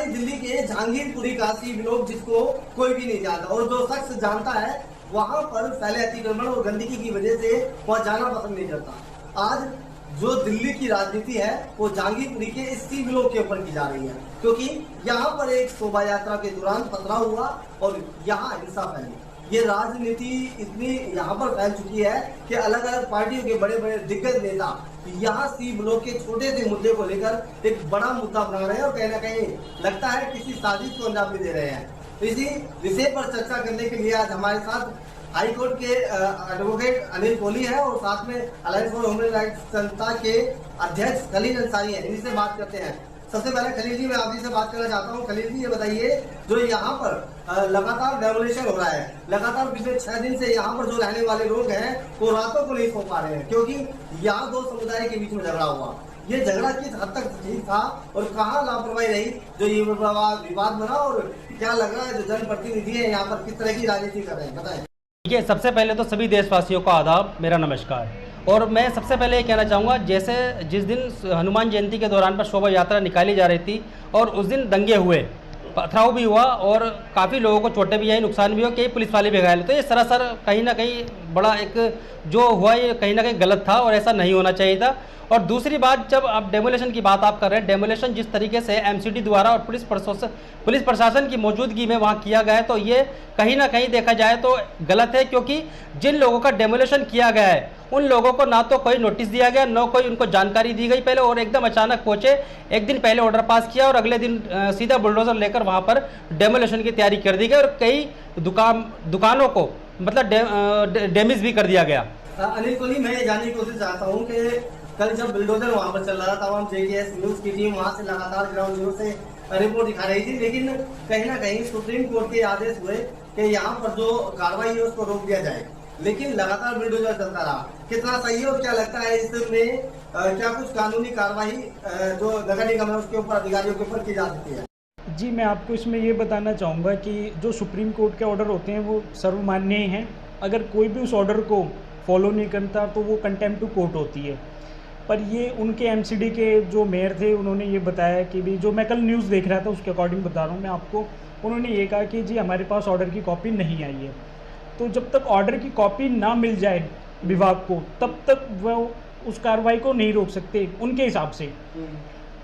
राजधानी दिल्ली के जहांगीरपुरी का सी ब्लॉक जिसको कोई भी नहीं जानता और जो शख्स जानता है वहां पर फैले अतिक्रमण और गंदगी की वजह से वह जाना पसंद नहीं करता। आज जो दिल्ली की राजनीति है वो जहांगीरपुरी के इस सी ब्लॉक के ऊपर की जा रही है, क्योंकि यहाँ पर एक शोभा यात्रा के दौरान पथराव हुआ और यहाँ हिंसा फैली। ये राजनीति इतनी यहाँ पर फैल चुकी है कि अलग अलग पार्टियों के बड़े बड़े दिग्गज नेता यहाँ सी ब्लॉक के छोटे से मुद्दे को लेकर एक बड़ा मुद्दा बना रहे हैं और कहीं ना कहीं लगता है किसी साजिश को अंजाम भी दे रहे हैं। तो इसी विषय पर चर्चा करने के लिए आज हमारे साथ हाईकोर्ट के एडवोकेट अनिल कोहली है और साथ में अलायंस फॉर ह्यूमन राइट्स संस्था के अध्यक्ष खलील अंसारी है। इनसे बात करते हैं। सबसे पहले खलील जी, मैं आप जी से बात करना चाहता हूँ। खलील जी, ये बताइए, जो यहाँ पर लगातार डेमोलिशन हो रहा है, लगातार पिछले 6 दिन से यहाँ पर जो रहने वाले लोग हैं वो रातों को नहीं सो पा रहे हैं, क्योंकि यहाँ 2 समुदाय के बीच में झगड़ा हुआ। ये झगड़ा किस हद तक ठीक था और कहाँ लापरवाही रही जो ये विवाद बना, और क्या लग रहा है जो जनप्रतिनिधि है यहाँ पर किस तरह की राजनीति कर रहे हैं, बताएं। देखिए, सबसे पहले तो सभी देशवासियों को आदाब, मेरा नमस्कार। और मैं सबसे पहले ये कहना चाहूँगा, जैसे जिस दिन हनुमान जयंती के दौरान पर शोभा यात्रा निकाली जा रही थी और उस दिन दंगे हुए, पथराव भी हुआ और काफ़ी लोगों को चोटें भी आई, नुकसान भी हुआ, कई पुलिस वाले भी घायल। तो ये सरासर कहीं ना कहीं बड़ा एक जो हुआ ये कहीं ना कहीं गलत था और ऐसा नहीं होना चाहिए था। और दूसरी बात, जब आप डेमोलेशन की बात आप कर रहे हैं, डेमोलेशन जिस तरीके से एमसीडी द्वारा और पुलिस प्रशासन की मौजूदगी में वहाँ किया गया है, तो ये कहीं ना कहीं देखा जाए तो गलत है, क्योंकि जिन लोगों का डेमोलेशन किया गया है उन लोगों को ना तो कोई नोटिस दिया गया, न कोई उनको जानकारी दी गई पहले, और एकदम अचानक पहुंचे, एक दिन पहले ऑर्डर पास किया और अगले दिन सीधा बुलडोजर लेकर वहाँ पर डेमोलेशन की तैयारी कर दी गई और कई दुकानों को मतलब डैमेज भी कर दिया गया। अनिल कोहली, मैं ये जानने की कोशिश चाहता हूँ कि कल जब बुलडोजर वहाँ पर चल रहा था, तमाम जेकेएस न्यूज की टीम वहाँ से लगातार ग्राउंड जीरो से रिपोर्ट दिखा रही थी, लेकिन कहीं ना कहीं सुप्रीम कोर्ट के आदेश हुए कि यहाँ पर जो कार्रवाई है उसको रोक दिया जाए, लेकिन लगातार बुलडोजर चलता रहा। कितना सही है और क्या लगता है इसमें क्या कुछ कानूनी कार्रवाई जो नगर निगम है उसके ऊपर, अधिकारियों के ऊपर की जा सकती है? जी, मैं आपको इसमें ये बताना चाहूँगा कि जो सुप्रीम कोर्ट के ऑर्डर होते हैं वो सर्वमान्य हैं। अगर कोई भी उस ऑर्डर को फॉलो नहीं करता तो वो कंटेम्प्ट टू कोर्ट होती है। पर ये उनके एमसीडी के जो मेयर थे उन्होंने ये बताया कि भी, जो मैं कल न्यूज़ देख रहा था उसके अकॉर्डिंग बता रहा हूँ मैं आपको, उन्होंने ये कहा कि जी हमारे पास ऑर्डर की कॉपी नहीं आई है। तो जब तक ऑर्डर की कॉपी ना मिल जाए विभाग को, तब तक वो उस कार्रवाई को नहीं रोक सकते उनके हिसाब से।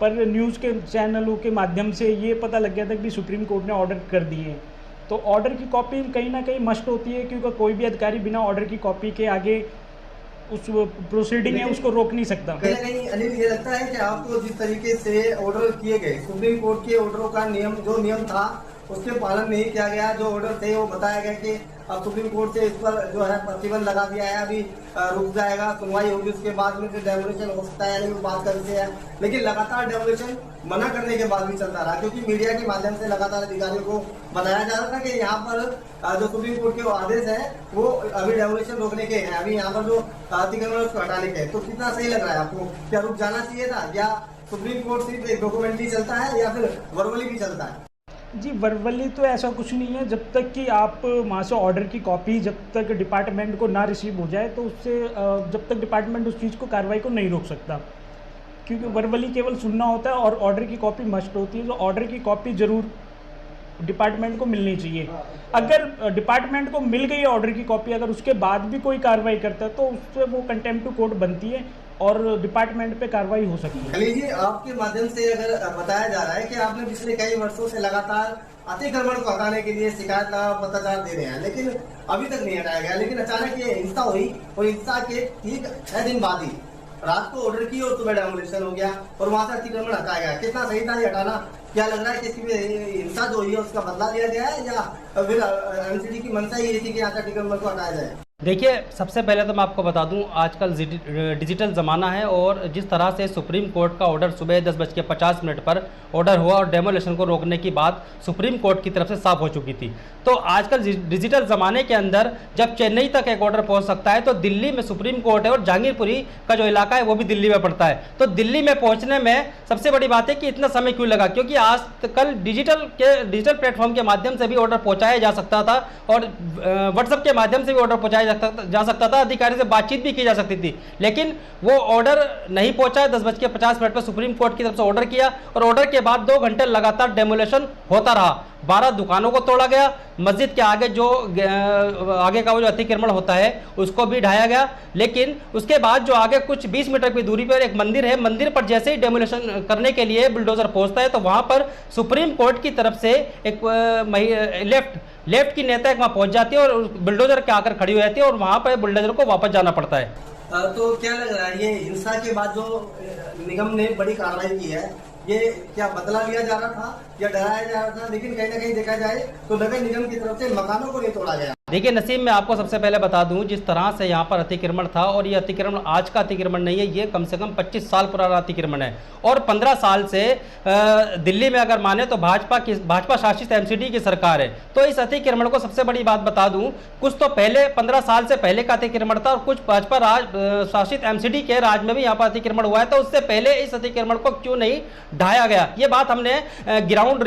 पर न्यूज़ के चैनलों के माध्यम से ये पता लग गया था कि सुप्रीम कोर्ट ने ऑर्डर कर दिए, तो ऑर्डर की कॉपी कहीं ना कहीं मस्ट होती है, क्योंकि कोई भी अधिकारी बिना ऑर्डर की कॉपी के आगे उस प्रोसीडिंग है उसको रोक नहीं सकता। कहीं ना कहीं अनिल, ये लगता है कि आपको जिस तरीके से ऑर्डर किए गए, सुप्रीम कोर्ट के ऑर्डरों का नियम था उसके पालन नहीं किया गया। जो ऑर्डर थे वो बताया गया कि अब सुप्रीम कोर्ट से इस पर जो है प्रतिबंध लगा दिया है, अभी रुक जाएगा, सुनवाई होगी, उसके बाद में फिर डेमोलिशन हो सकता है, नहीं वो बात कर रहे हैं। लेकिन लगातार डेमोलिशन मना करने के बाद भी चलता रहा, क्योंकि मीडिया के माध्यम से लगातार अधिकारियों को बताया जा रहा था कि यहाँ पर जो सुप्रीम कोर्ट के आदेश है वो अभी डेमोलिशन रोकने के हैं, अभी यहाँ पर जो अतिक्रमण उसको हटाने के। तो कितना सही लग रहा है आपको? क्या रुक जाना चाहिए था, या सुप्रीम कोर्ट सिर्फ एक डॉक्यूमेंट्री चलता है या फिर वर्बली भी चलता है? जी, वर्बली तो ऐसा कुछ नहीं है। जब तक कि आप वहाँ से ऑर्डर की कॉपी जब तक डिपार्टमेंट को ना रिसीव हो जाए, तो उससे जब तक डिपार्टमेंट उस चीज़ को कार्रवाई को नहीं रोक सकता, क्योंकि वर्बली केवल सुनना होता है और ऑर्डर की कॉपी मस्ट होती है। तो ऑर्डर की कॉपी ज़रूर डिपार्टमेंट को मिलनी चाहिए। अगर डिपार्टमेंट को मिल गई ऑर्डर की कॉपी, अगर उसके बाद भी कोई कार्रवाई करता है तो उससे वो कंटेम्प्ट टू कोर्ट बनती है और डिपार्टमेंट पे कार्रवाई हो सकती है। खलील जी, आपके माध्यम से अगर बताया जा रहा है कि आपने पिछले कई वर्षों से लगातार अतिक्रमण को हटाने के लिए शिकायत पत्राचार दे रहे हैं, लेकिन अभी तक नहीं हटाया गया, लेकिन अचानक ये हिंसा हुई और हिंसा के ठीक 6 दिन बाद ही रात को ऑर्डर की और सुबह डेमोलिशन हो गया और वहां से अतिक्रमण हटाया गया। कितना सही था ये हटाना? क्या लग रहा है कि इसकी हिंसा जो हुई है उसका बदला लिया गया है, या फिर एमसीडी की मंशा ये थी कि यहाँ का अतिक्रमण को हटाया जाए? देखिए, सबसे पहले तो मैं आपको बता दूं, आजकल डिजिटल ज़माना है और जिस तरह से सुप्रीम कोर्ट का ऑर्डर सुबह 10:50 पर ऑर्डर हुआ और डेमोलेशन को रोकने की बात सुप्रीम कोर्ट की तरफ से साफ हो चुकी थी। तो आजकल डिजिटल ज़माने के अंदर जब चेन्नई तक एक ऑर्डर पहुंच सकता है, तो दिल्ली में सुप्रीम कोर्ट है और जहांगीरपुरी का जो इलाका है वो भी दिल्ली में पड़ता है। तो दिल्ली में पहुँचने में सबसे बड़ी बात है कि इतना समय क्यों लगा, क्योंकि आज कल डिजिटल प्लेटफॉर्म के माध्यम से भी ऑर्डर पहुँचाया जा सकता था और व्हाट्सएप के माध्यम से भी ऑर्डर पहुँचाया जा सकता था, अधिकारी से बातचीत भी की जा सकती थी, लेकिन वो ऑर्डर नहीं पहुंचा। 10:50 पर सुप्रीम कोर्ट की तरफ से ऑर्डर किया और ऑर्डर के बाद 2 घंटे लगातार डेमोलेशन होता रहा। 12 दुकानों को तोड़ा गया, मस्जिद के आगे जो आगे का वो जो अतिक्रमण होता है उसको भी ढाया गया। लेकिन उसके बाद जो आगे कुछ 20 मीटर की दूरी पर एक मंदिर है, मंदिर पर जैसे ही डेमोलेशन करने के लिए बुलडोजर पहुंचता है तो वहां पर सुप्रीम कोर्ट की तरफ से एक लेफ्ट की नेता वहां पहुंच जाती है और बुलडोजर के आकर खड़ी हो जाती है और वहां पर बुलडोजर को वापस जाना पड़ता है। तो क्या लग रहा है, ये हिंसा के बाद जो निगम ने बड़ी कार्रवाई की है, ये क्या बदला लिया जा रहा था या डराया जा रहा था? लेकिन कहीं ना कहीं देखा जाए तो नगर निगम की तरफ से मकानों को नहीं तोड़ा गया। देखिए नसीम, मैं आपको सबसे पहले बता दूं, जिस तरह से यहाँ पर अतिक्रमण था, और ये अतिक्रमण आज का अतिक्रमण नहीं है, ये कम से कम 25 साल पुराना अतिक्रमण है। और 15 साल से दिल्ली में अगर माने तो भाजपा शासित एमसीडी की सरकार है। तो इस अतिक्रमण को सबसे बड़ी बात बता दूं, कुछ तो पहले 15 साल से पहले का अतिक्रमण था और कुछ भाजपा शासित एमसीडी के राज में भी यहाँ पर अतिक्रमण हुआ है। तो उससे पहले इस अतिक्रमण को क्यों नहीं ढाया गया, ये बात हमने ग्राउंड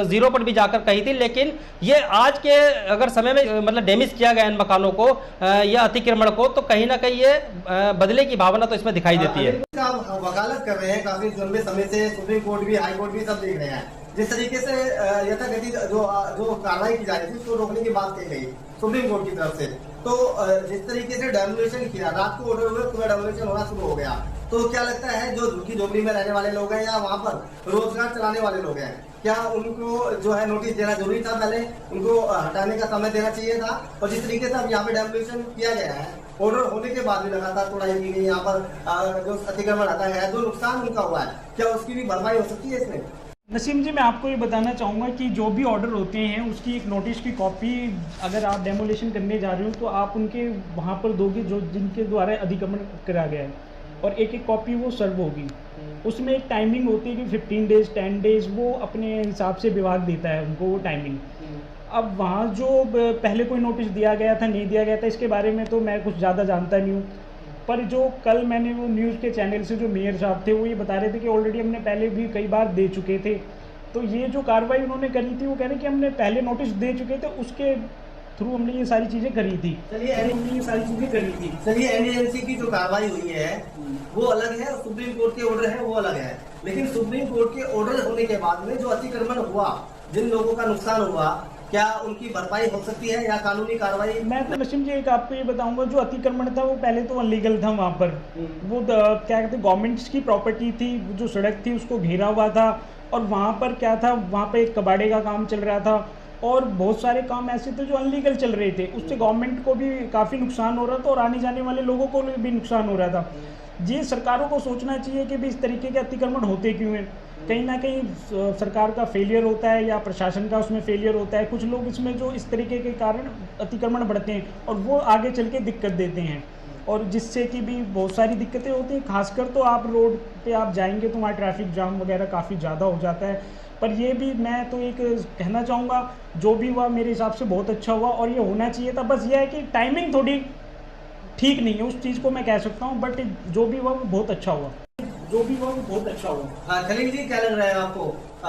जीरो पर भी जाकर कही थी। लेकिन ये आज के अगर समय में मतलब डैमेज किया गया इन मकानों को या अतिक्रमण को, तो कहीं ना कहीं ये बदले की भावना तो इसमें दिखाई देती है। आप वकालत कर रहे हैं काफी लंबे समय से, सुप्रीम कोर्ट भी, हाई कोर्ट भी सब देख रहे हैं। जिस तरीके से यथाकथित जो कार्रवाई की जा रही थी उसको रोकने की बात कही गई सुप्रीम कोर्ट की तरफ से, तो जिस तरीके से डेमोलेशन किया, रात को ऑर्डर हुए, पूरा डेमोलेशन होना शुरू हो गया, तो क्या लगता है जो झुग्गी झोपड़ी में रहने वाले लोग हैं या वहाँ पर रोजगार चलाने वाले लोग हैं, क्या उनको जो है नोटिस देना जरूरी था? पहले उनको हटाने का समय देना चाहिए था। और जिस तरीके से अब यहाँ पे डेमोलेशन किया गया है, ऑर्डर होने के बाद भी लगातार तोड़ाई की गई, यहाँ पर जो अतिक्रमण हटा है, जो नुकसान उनका हुआ है, क्या उसकी भी भरपाई हो सकती है इसमें? नसीम जी, मैं आपको ये बताना चाहूँगा कि जो भी ऑर्डर होते हैं उसकी एक नोटिस की कॉपी अगर आप डेमोलेशन करने जा रहे हो तो आप उनके वहाँ पर दोगे जो जिनके द्वारा अधिक्रमण करा गया है, और एक एक कॉपी वो सर्व होगी। उसमें एक टाइमिंग होती है कि 15 डेज 10 डेज वो अपने हिसाब से विभाग देता है उनको वो टाइमिंग। अब वहाँ जो पहले कोई नोटिस दिया गया था नहीं दिया गया था, इसके बारे में तो मैं कुछ ज़्यादा जानता नहीं हूँ, पर जो कल मैंने वो न्यूज़ के चैनल से जो मेयर साहब थे वो ये बता रहे थे कि ऑलरेडी हमने पहले भी कई बार दे चुके थे। तो ये जो कार्रवाई उन्होंने करी थी वो कह रहे कि हमने पहले नोटिस दे चुके थे, उसके थ्रू हमने ये सारी चीज़ें करी थी। चलिए एनडीएमसी की जो कार्रवाई हुई है वो अलग है और सुप्रीम कोर्ट के ऑर्डर है वो अलग है। लेकिन सुप्रीम कोर्ट के ऑर्डर होने के बाद में जो अतिक्रमण हुआ, जिन लोगों का नुकसान हुआ, क्या उनकी भरपाई हो सकती है या कानूनी कार्रवाई? मैं तो नसीम जी एक आपको ये बताऊंगा, जो अतिक्रमण था वो पहले तो अनलीगल था। वहाँ पर वो क्या कहते हैं, गवर्नमेंट की प्रॉपर्टी थी, जो सड़क थी उसको घेरा हुआ था, और वहाँ पर क्या था, वहाँ पे एक कबाड़े का काम चल रहा था और बहुत सारे काम ऐसे थे जो अनलीगल चल रहे थे। उससे गवर्नमेंट को भी काफ़ी नुकसान हो रहा था और आने जाने वाले लोगों को भी नुकसान हो रहा था। ये सरकारों को सोचना चाहिए कि भी इस तरीके के अतिक्रमण होते क्यों हैं। कहीं ना कहीं सरकार का फेलियर होता है या प्रशासन का उसमें फेलियर होता है। कुछ लोग इसमें जो इस तरीके के कारण अतिक्रमण बढ़ते हैं और वो आगे चल के दिक्कत देते हैं, और जिससे कि भी बहुत सारी दिक्कतें होती हैं। खासकर तो आप रोड पे आप जाएंगे तो वहाँ ट्रैफिक जाम वगैरह काफ़ी ज़्यादा हो जाता है। पर ये भी मैं तो एक कहना चाहूँगा, जो भी हुआ मेरे हिसाब से बहुत अच्छा हुआ और ये होना चाहिए था। बस ये है कि टाइमिंग थोड़ी ठीक नहीं है, उस चीज़ को मैं कह सकता हूँ, बट जो भी हुआ वो बहुत अच्छा हुआ, हाँ खलील जी, क्या लग रहा है आपको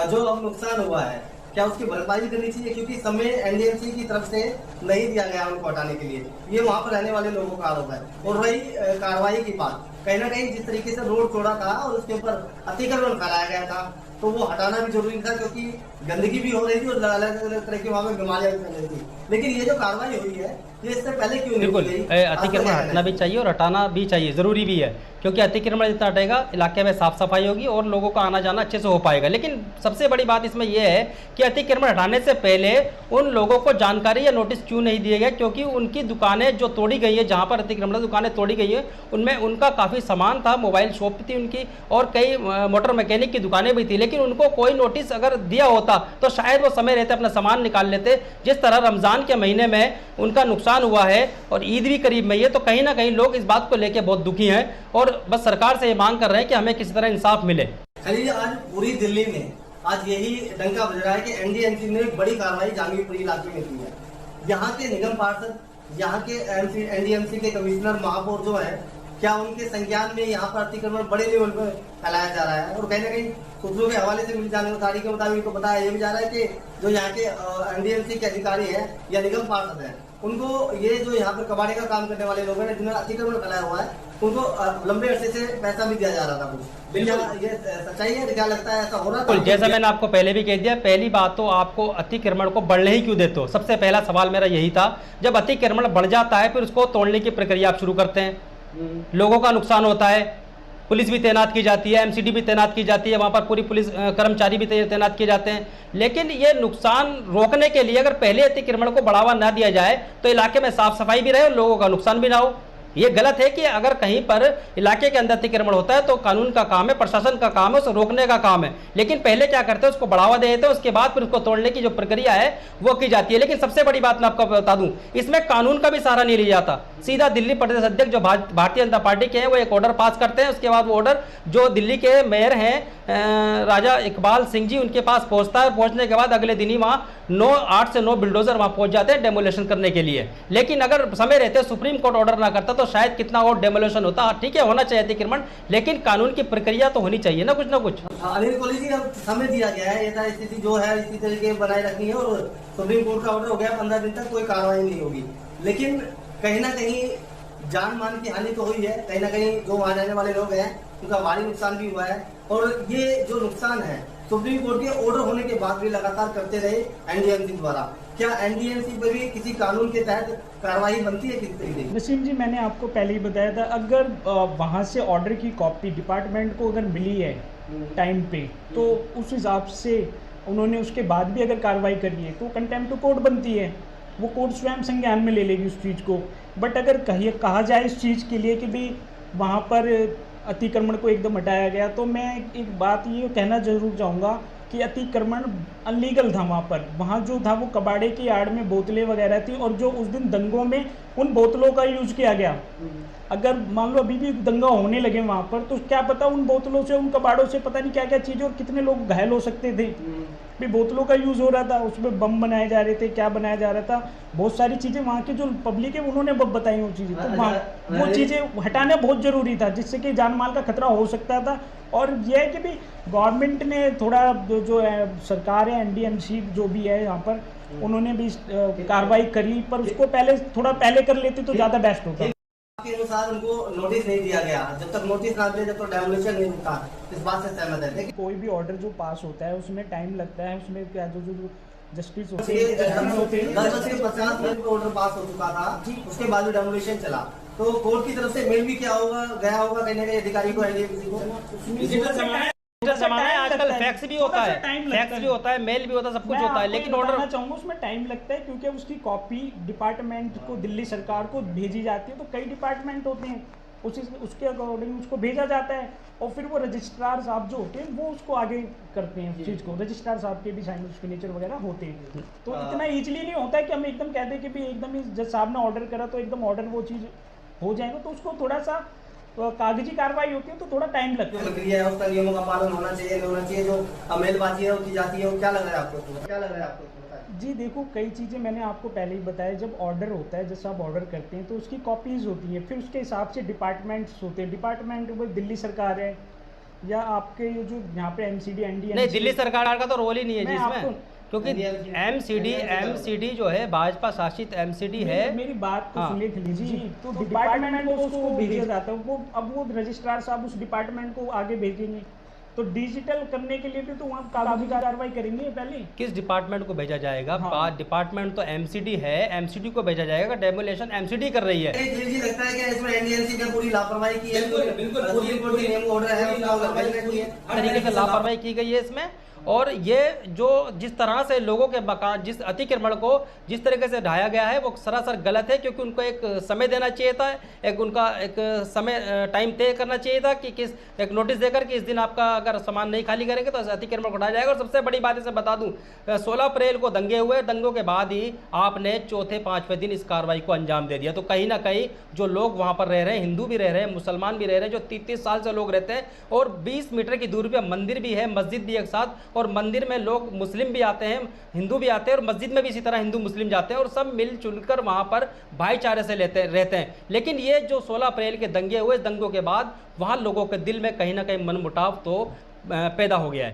जो अब नुकसान हुआ है, क्या उसकी भरपाई करनी चाहिए? क्योंकि समय एनडीएमसी की तरफ से नहीं दिया गया उनको हटाने के लिए, ये वहाँ पर रहने वाले लोगों का आरोप है। और रही कार्रवाई की बात, कहीं ना कहीं जिस तरीके से रोड तोड़ा था और उसके ऊपर अतिक्रमण फैलाया गया था, तो वो हटाना भी जरूरी था, क्योंकि गंदगी भी हो रही थी और अलग अलग तरह की वहाँ में बीमारियां भी फैल रही थी। लेकिन ये जो कार्रवाई हुई है ये इससे पहले क्यों नहीं? बिल्कुल, अतिक्रमण हटना भी चाहिए और हटाना भी चाहिए, ज़रूरी भी है, क्योंकि अतिक्रमण जितना हटेगा इलाके में साफ सफाई होगी और लोगों का आना जाना अच्छे से हो पाएगा। लेकिन सबसे बड़ी बात इसमें यह है कि अतिक्रमण हटाने से पहले उन लोगों को जानकारी या नोटिस क्यों नहीं दिए गए, क्योंकि उनकी दुकानें जो तोड़ी गई है, जहाँ पर अतिक्रमण दुकानें तोड़ी गई हैं, उनमें उनका काफ़ी सामान था, मोबाइल शॉप थी उनकी और कई मोटर मैकेनिक की दुकानें भी थी। लेकिन उनको कोई नोटिस अगर दिया होता तो शायद वो समय रहते अपना सामान निकाल लेते। जिस तरह रमज़ान के महीने में उनका नुकसान हुआ है और ईद भी करीब में ही है, तो कहीं ना कहीं लोग इस बात को लेकर बहुत दुखी हैं और बस सरकार से ये मांग कर रहे हैं कि हमें किसी तरह इंसाफ मिले। खलील, आज पूरी दिल्ली में आज यही डंका बज रहा है कि एनडीएमसी ने एक बड़ी कार्रवाई जहांगीरपुरी इलाके में की है। यहाँ के निगम पार्षद, यहाँ के एनडीएमसी के कमिश्नर, महापौर जो है, क्या उनके संज्ञान में यहाँ पर अतिक्रमण बड़े लेवल पर फैलाया जा रहा है? और कहीं ना कहीं सूत्रों के हवाले से मिली जानकारी के मुताबिक तो बताया ये भी जा रहा है कि जो यहाँ के एनडीएमसी के अधिकारी हैं या निगम पार्षद हैं, उनको ये जो यहाँ पर कबाड़े का काम करने वाले लोग हैं जिन्होंने अतिक्रमण फैलाया हुआ है, उनको लंबे अरसे से पैसा भी दिया जा रहा था कुछ। क्या ये सच्चाई है? क्या लगता है ऐसा हो रहा था? जैसा मैंने आपको पहले भी कह दिया, पहली बात तो आपको अतिक्रमण को बढ़ने ही क्यों देते हो? सबसे पहला सवाल मेरा यही था। जब अतिक्रमण बढ़ जाता है फिर उसको तोड़ने की प्रक्रिया आप शुरू करते हैं, लोगों का नुकसान होता है, पुलिस भी तैनात की जाती है, एमसीडी भी तैनात की जाती है, वहाँ पर पूरी पुलिस कर्मचारी भी तैनात किए जाते हैं। लेकिन ये नुकसान रोकने के लिए अगर पहले अतिक्रमण को बढ़ावा ना दिया जाए तो इलाके में साफ सफाई भी रहे और लोगों का नुकसान भी ना हो। ये गलत है कि अगर कहीं पर इलाके के अंदर अतिक्रमण होता है तो कानून का काम है, प्रशासन का काम है, उसे रोकने का काम है। लेकिन पहले क्या करते हैं, उसको बढ़ावा दे देते हैं, उसके बाद फिर उसको तोड़ने की जो प्रक्रिया है वो की जाती है। लेकिन सबसे बड़ी बात मैं आपको बता दूं, इसमें कानून का भी सहारा नहीं लिया जाता। सीधा दिल्ली प्रदेश अध्यक्ष जो भारतीय जनता पार्टी के हैं वो एक ऑर्डर पास करते हैं, उसके बाद वो ऑर्डर जो दिल्ली के मेयर हैं राजा इकबाल सिंह जी, उनके पास पहुंचता है और पहुंचने के बाद अगले दिन ही वहाँ 8 से 9 बिल्डोजर वहाँ पहुंच जाते हैं डेमोलेशन करने के लिए। लेकिन अगर समय रहते सुप्रीम कोर्ट ऑर्डर ना करता तो शायद कितना और डेमोलेशन होता। ठीक है, होना चाहिए अतिक्रमण, लेकिन कानून की प्रक्रिया तो होनी चाहिए ना कुछ ना कुछ। अनिल कोहली जी, अब समय दिया गया है, ये स्थिति जो है इसी तरीके बनाए रखनी है और सुप्रीम कोर्ट का ऑर्डर हो गया 15 दिन तक कोई कार्रवाई नहीं होगी। लेकिन कहीं ना कहीं जान मान की हानि तो हुई है, कहीं ना कहीं जो वहां रहने वाले लोग हैं उनका भारी नुकसान भी हुआ है। और ये जो नुकसान है सुप्रीम कोर्ट के ऑर्डर होने के बाद भी लगातार करते रहे एनडीएमसी द्वारा, क्या एनडीएमसी पर भी किसी कानून के तहत कार्रवाई बनती है किसी तरीके की? नसीम जी, मैंने आपको पहले ही बताया था, अगर वहाँ से ऑर्डर की कॉपी डिपार्टमेंट को अगर मिली है टाइम पे तो उस हिसाब से उन्होंने उसके बाद भी अगर कार्रवाई करी है तो कंटेम्प्ट टू कोर्ट बनती है, वो कोर्ट स्वयं संज्ञान में ले लेगी उस चीज़ को। बट अगर कहा जाए इस चीज़ के लिए कि भी वहाँ पर अतिक्रमण को एकदम हटाया गया, तो मैं एक बात ये कहना जरूर चाहूँगा कि अतिक्रमण अनलीगल था वहाँ पर। वहाँ जो था वो कबाड़े की आड़ में बोतलें वगैरह थी और जो उस दिन दंगों में उन बोतलों का यूज किया गया। अगर मान लो अभी भी दंगा होने लगे वहाँ पर तो क्या पता उन बोतलों से, उन कबाड़ों से पता नहीं क्या क्या चीज़ें और कितने लोग घायल हो सकते थे। भी बोतलों का यूज़ हो रहा था, उसमें बम बनाए जा रहे थे, क्या बनाया जा रहा था, बहुत सारी चीज़ें वहाँ की जो पब्लिक है उन्होंने बताई वो चीज़ें। तो वहाँ वो चीज़ें हटाना बहुत ज़रूरी था जिससे कि जान माल का खतरा हो सकता था। और यह है कि भी गवर्नमेंट ने थोड़ा जो सरकार है, एनडीएमसी जो भी है यहाँ पर, उन्होंने भी कार्रवाई करी, पर उसको थोड़ा पहले कर लेते तो ज़्यादा बेस्ट होता। के अनुसार उनको नोटिस नहीं दिया गया, जब तक नोटिस ना दिया जब तक डेमोलिशन नहीं होता, इस बात से सहमत है? कोई भी ऑर्डर जो पास होता है उसमें टाइम लगता है, उसमें क्या जो जस्टिस होती है। 10:50 मिनट पर ऑर्डर पास हो चुका था, उसके बाद भी डेमोलिशन चला, तो कोर्ट की तरफ से मेल भी क्या होगा गया होगा कहीं ना कहीं अधिकारी को, एनडीएमसी को। जमाना है आजकल, फैक्स भी होता है, फैक्स भी होता है, मेल भी होता है, सब कुछ होता है, लेकिन ऑर्डर चाहूंगा उसमें टाइम लगता है क्योंकि उसकी कॉपी डिपार्टमेंट को, दिल्ली सरकार को भेजी जाती है। तो कई डिपार्टमेंट होते हैं, उसके अकॉर्डिंग उसको भेजा जाता है और फिर वो रजिस्ट्रार साहब जो होते हैं वो उसको आगे करते हैं उस चीज़ को। रजिस्ट्रार साहब के भी साइन सिग्नेचर वगैरह होते हैं। तो इतना ईजिली नहीं होता है कि हम एकदम कह दें कि भी एकदम जज साहब ने ऑर्डर करा तो एकदम ऑर्डर वो चीज़ हो जाएगा। तो उसको थोड़ा सा कागजी कार्रवाई होती है तो थोड़ा टाइम लगता है। प्रक्रिया है उसका नियमों का पालन होना चाहिए, नहीं होना चाहिए, जो मेलबाजी है वो की जाती है, वो क्या लग रहा है आपको? क्या लग रहा है आपको? जी देखो, कई चीज़ें मैंने आपको पहले ही बताया, जब ऑर्डर होता है, जैसे आप ऑर्डर करते हैं तो उसकी कॉपीज़ होती हैं, फिर उसके हिसाब से डिपार्टमेंट्स होते हैं। डिपार्टमेंट वो दिल्ली सरकार है या आपके जो यहाँ पे एमसीडी एनडीएमसी, नहीं, दिल्ली सरकार का तो रोल ही नहीं है जिसमें, क्योंकि एमसीडी जो है भाजपा शासित एमसीडी है। मेरी बात तो सुनिए खलीजी जी, तो डिपार्टमेंट को उसको भेजा जाता है, वो अब वो रजिस्ट्रार साहब उस डिपार्टमेंट को आगे भेजेंगे। तो डिजिटल करने के लिए भी तो वहाँ कागजी कार्रवाई करेंगे पहले। किस डिपार्टमेंट को भेजा जाएगा? हाँ। डिपार्टमेंट तो एमसीडी है, एमसीडी को भेजा जाएगा, डेमोलेशन एमसीडी कर रही है। लगता है कि इसमें एनडीएमसी ने पूरी लापरवाही की है, तरीके से लापरवाही की गई है इसमें। और ये जो जिस तरह से लोगों के मकान, जिस अतिक्रमण को जिस तरीके से ढाया गया है वो सरासर गलत है, क्योंकि उनको एक समय देना चाहिए था, उनका एक समय टाइम तय करना चाहिए था कि एक नोटिस देकर कि इस दिन आपका अगर सामान नहीं खाली करेंगे तो अतिक्रमण को ढाया जाएगा। और सबसे बड़ी बात इसे बता दूं, 16 अप्रैल को दंगे हुए, दंगों के बाद ही आपने चौथे 5वें दिन इस कार्रवाई को अंजाम दे दिया। तो कहीं ना कहीं जो लोग वहाँ पर रह रहे हैं, हिंदू भी रह रहे हैं, मुसलमान भी रह रहे हैं, जो 30-30 साल से लोग रहते हैं और 20 मीटर की दूरी पर मंदिर भी है, मस्जिद भी एक साथ, और मंदिर में लोग मुस्लिम भी आते हैं, हिंदू भी आते हैं, और मस्जिद में भी इसी तरह हिंदू मुस्लिम जाते हैं और सब मिलजुल कर वहाँ पर भाईचारे से रहते हैं। लेकिन ये जो 16 अप्रैल के दंगे हुए, इस दंगों के बाद वहाँ लोगों के दिल में कहीं ना कहीं मनमुटाव तो पैदा हो गया है।